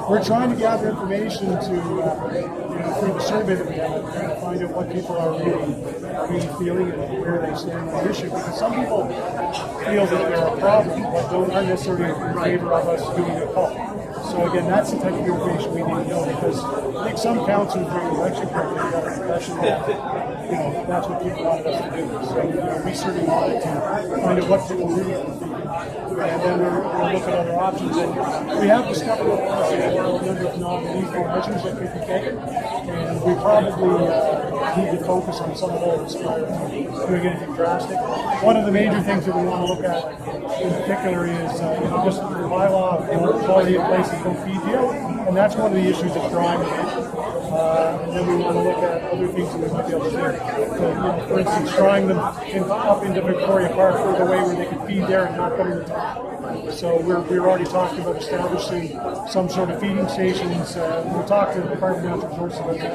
We're trying to gather information to, through the survey that we have, trying to find out what people are really feeling and where they stand on the issue. Because some people feel that they're a problem, but aren't necessarily in favor of us doing a call. So again, that's the type of information we need to know, because I think some councils during the election campaign got the impression that that's what people wanted us to do. So we certainly wanted to find out what people really are thinking, and then we'll look at other options. And we have discovered a number of now.Info measures that could be taken, and we probably need to focus on some of those prior to doing anything drastic. One of the major things that we want to look at in particular is just the bylaw of quality of places don't feed deer, and that's one of the issues that's driving it. And then we want to look at other things that we might be able to do. So, for instance, drawing them up into Victoria Park further away where they can feed there and not putting the top. So we're already talking about establishing some sort of feeding stations. We'll talk to the Department of Natural Resources about that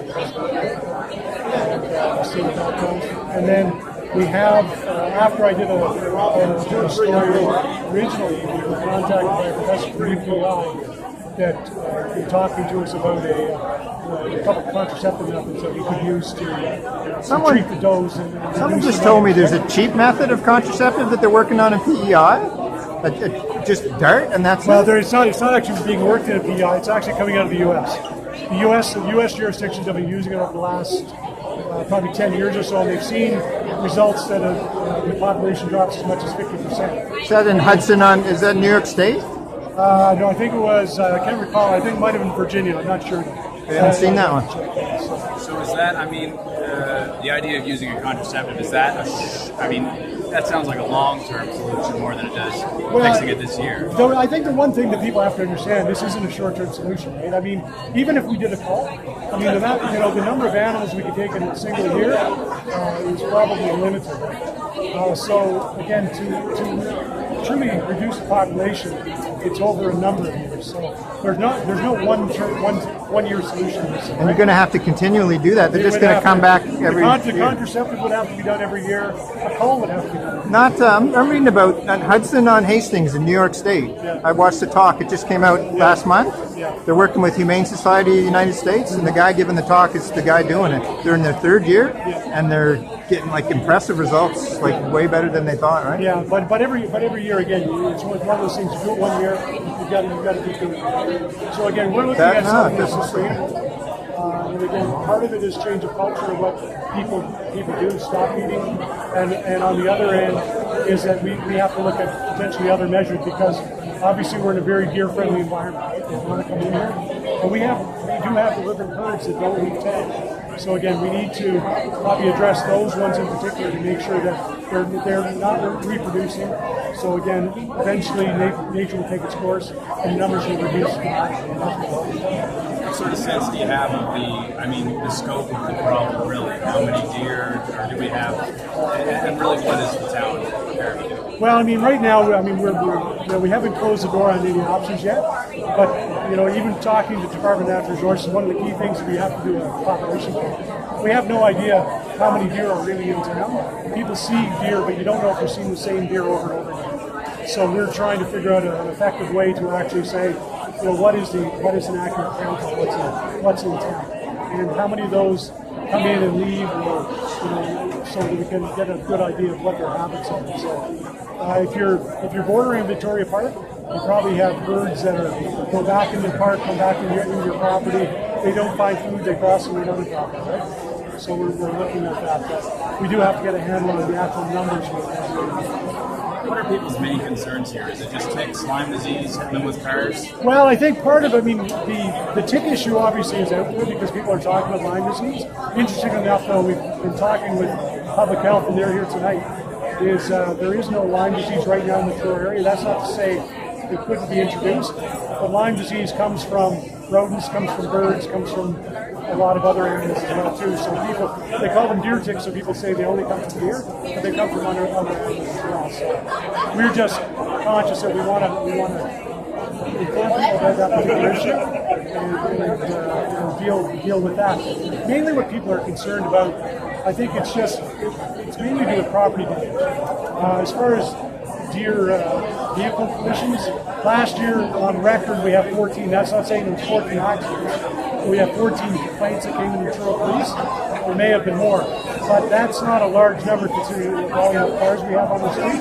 and see what that goes. And then we have, after I did a story originally, we were contacted by a professor from UPI that was talking to us about a couple of contraceptive methods that we could use to treat the does. Someone just told me there's a cheap method of contraceptive that they're working on in PEI. Just dart, and that's well, it's not actually being worked in a PEI. It's actually coming out of the U.S. The U.S. jurisdictions have been using it over the last probably 10 years or so, and they've seen results that the population drops as much as 50%. Is that in Hudson? Is that New York State? No, I think it was. I can't recall. I think it might have been Virginia. I'm not sure. I haven't seen that one. So is that? I mean, the idea of using a contraceptive, is that? That sounds like a long-term solution more than it does fixing it this year. So I think the one thing that people have to understand, this isn't a short-term solution, right? I mean, even if we did a call, I mean, the number of animals we could take in a single year is probably limited. So again, to truly reduce the population, it's over a number of years. So there's no one-year solution. And you're going to have to continually do that. They're just going to come back every year. The contraceptive would have to be done every year. A call would have to be done. I'm reading about Hudson on Hastings in New York State. Yeah. I watched the talk. It just came out last month. Yeah. They're working with Humane Society of the United States, and the guy giving the talk is the guy doing it. They're in their third year, and they're getting like impressive results, like way better than they thought, right? Yeah, but every year again, it's one of those things. You do it 1 year, you've got to keep doing it. So again, we're looking at something that's sustainable. And again, part of it is change of culture of what people do, stop eating, and on the other end is that we have to look at potentially other measures, because obviously we're in a very deer-friendly environment. Right? They want to come in here, but we do have delivered herds that don't leave town. So again, we need to probably address those ones in particular to make sure that they're not reproducing. So again, eventually nature will take its course and numbers will reduce. What sort of sense do you have of the scope of the problem, really? How many deer do we have? And really, what is the town prepared to do? Well, I mean, right now, we haven't closed the door on any options yet. But even talking to Department of Natural Resources, one of the key things we have to do a population count. We have no idea how many deer are really in town. People see deer, but you don't know if they're seeing the same deer over and over again. So we're trying to figure out an effective way to actually say, what is an accurate count of what's in town, and how many of those come in and leave, so that we can get a good idea of what their habits are. So if you're bordering Victoria Park, you probably have birds that go back in the park, come back into your property. They don't find food, they cross into another property, right? So we're looking at that. But we do have to get a handle on the actual numbers. What are people's main concerns here? Is it just ticks, Lyme disease, hitting them with cars? Well, I think part of it, the tick issue obviously is out there because people are talking about Lyme disease. Interestingly enough, though, we've been talking with public health, and they're here tonight, there is no Lyme disease right now in the Truro area. That's not to say it couldn't be introduced, but Lyme disease comes from rodents, comes from birds, comes from a lot of other animals as well too. So they call them deer ticks, so people say they only come from deer, but they come from other animals as well. So we're just conscious that we want to inform people about that particular issue and deal with that. Mainly what people are concerned about, I think it's mainly to do with property damage. As far as deer vehicle collisions, last year on record we have 14. That's not saying there's 14 accidents. We have 14 complaints that came in the Truro police. There may have been more, but that's not a large number considering the volume of cars we have on the street.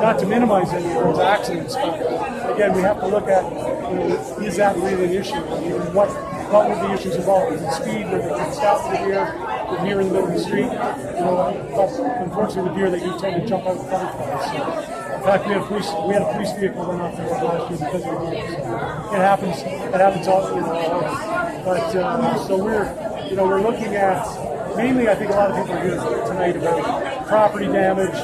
Not to minimize any of those accidents, but again, we have to look at, is that really an issue? I mean, what were the issues involved? Is it speed, where they can stop the deer in the middle of the street? But unfortunately, the deer, they do tend to jump out in front of us. In fact, we had a police vehicle run off the road last year because of the deer. So it happens all, But so we're looking at, mainly I think a lot of people are here tonight about property damage,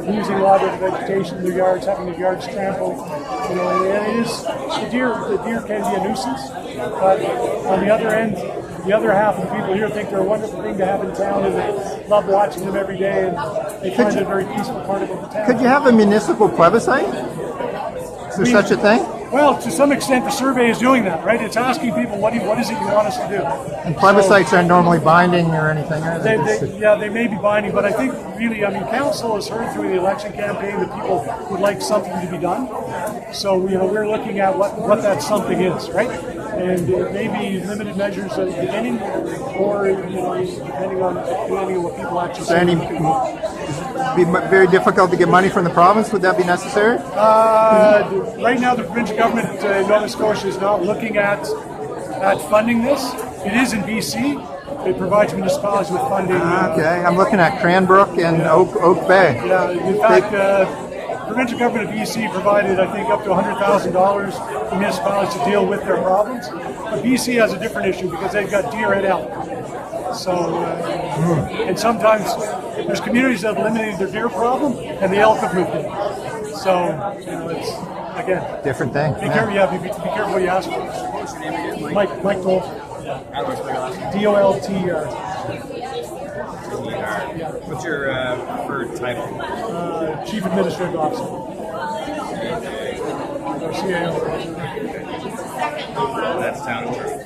losing a lot of the vegetation in their yards, having their yards trampled. And it is, the deer can be a nuisance, but on the other end, the other half of the people here think they're a wonderful thing to have in town, and they love watching them every day, and they find it a very peaceful part of the town. Could you have a municipal plebiscite? Is there such a thing? Well, to some extent, the survey is doing that, right? It's asking people, what is it you want us to do? And plebiscites aren't normally binding or anything, are they? They may be binding, but I think really, council has heard through the election campaign that people would like something to be done. So, we're looking at what that something is, right? And it may be limited measures at the beginning, or depending on what people actually say. It'd be very difficult to get money from the province. Would that be necessary? Right now, the provincial government in Nova Scotia is not looking at funding this. It is in BC. It provides municipalities with funding. Okay, I'm looking at Cranbrook and Oak Bay. Yeah, in fact, the provincial government of BC provided, I think, up to $100,000 for municipalities to deal with their problems. But BC has a different issue because they've got deer and elk. So, and sometimes there's communities that have eliminated their deer problem, and the elk have moved in. So, it's, again, different thing. Be careful what you ask for. What's your name again? Mike Dolter. Dolter. What's your preferred title? Chief Administrative Officer. CAO. That's town of Truro.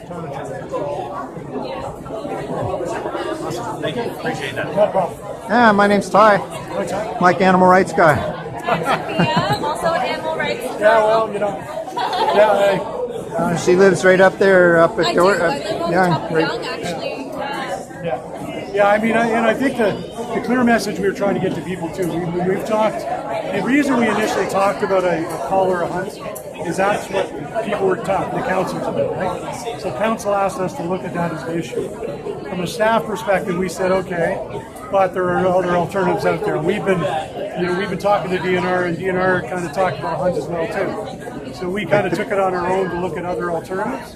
Awesome. Thank you. Appreciate that. No problem. Yeah, my name's Ty. Hi, Ty. Like animal rights guy. Yeah, I'm also an animal rights. Yeah, well, yeah, She lives right up there, up at I Dolter. do. I live on top of Young, actually. Yeah, I think the clear message we were trying to get to people too. We've talked. The reason we initially talked about a call or a hunt is that's what people were talking, the councillors about, right? So council asked us to look at that as the issue. From a staff perspective, we said okay, but there are other alternatives out there. We've been talking to DNR, and DNR kind of talked about hunts as well too. So we kind of took it on our own to look at other alternatives.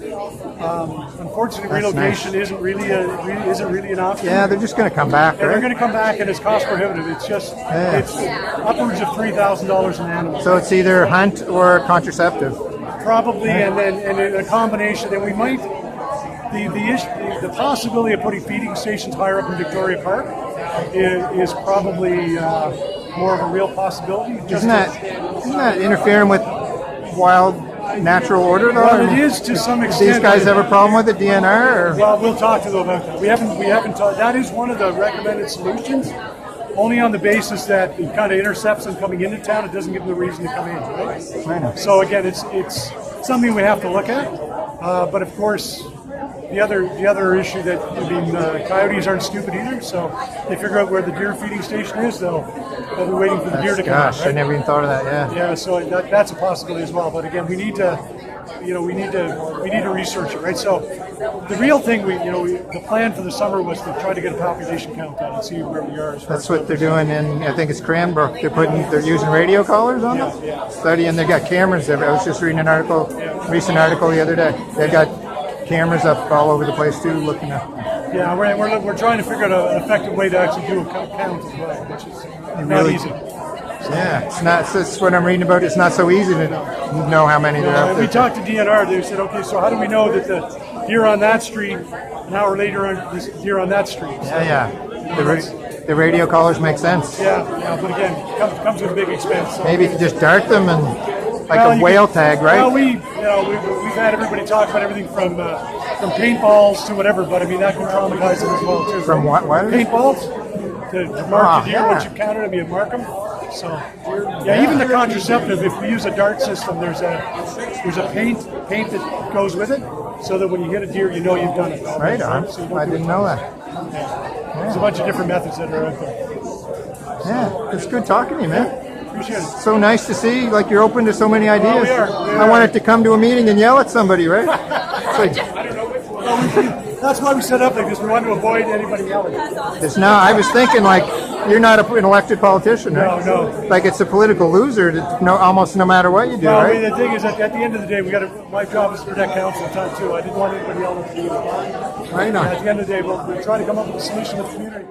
Unfortunately, relocation isn't really an option. Yeah, they're just going to come back, And they're right? going to come back, and it's cost prohibitive. It's just it's upwards of $3,000 an animal. So it's either hunt or contraceptive. Probably, and then a combination. And we might the possibility of putting feeding stations higher up in Victoria Park is probably more of a real possibility. Isn't that interfering with wild natural order, though? Well, it is to some extent. These guys have a problem with the DNR? Or? Well, we'll talk to them about that. We haven't talked. That is one of the recommended solutions. Only on the basis that it kind of intercepts them coming into town. It doesn't give them the reason to come in. Right? I know. So again, it's something we have to look at. But of course, the other issue that coyotes aren't stupid either. So they figure out where the deer feeding station is. They'll be waiting for the deer to come. Gosh, out, right? I never even thought of that. Yeah. Yeah. So that's a possibility as well. But again, we need to. We need to research it, right? So the real thing, the plan for the summer was to try to get a population count done and see where we are. That's what they're doing in, I think it's Cranbrook. They're using radio collars on them, studying. They got cameras there. I was just reading a recent article the other day. They got cameras up all over the place too, looking at. Yeah, we're trying to figure out an effective way to actually do a count as well, which is not easy. Yeah, it's not. That's what I'm reading about. It's not so easy to know how many there are. We talked to DNR. They said, okay, so how do we know that the deer on that street, an hour later, on this deer on that street? So, The radio collars make sense. Yeah, but again, it comes with a big expense. So. Maybe you could just dart them and like a whale tag, right? Well, we've had everybody talk about everything from paintballs to whatever, but I mean that can traumatize them as well too. From what? Paintballs to mark the deer once you count them, you mark them. So yeah, even the contraceptive. If we use a dart system, there's a paint that goes with it, so that when you hit a deer, you know you've done it. Right on. So I didn't know that. There's a bunch of different methods that are out there. Yeah, it's good talking to you, man. Appreciate it. So nice to see, like you're open to so many ideas. We are. I wanted to come to a meeting and yell at somebody, right? It's like, That's why we set up like this. We want to avoid anybody yelling. it's now, I was thinking like, you're not an elected politician, right? No. Like it's a political loser, almost no matter what you do, Well, I right? mean, the thing is that at the end of the day, my job is to protect council at the time too. I didn't want anybody yelling at me. Right on. At the end of the day, we're trying to come up with a solution with the community.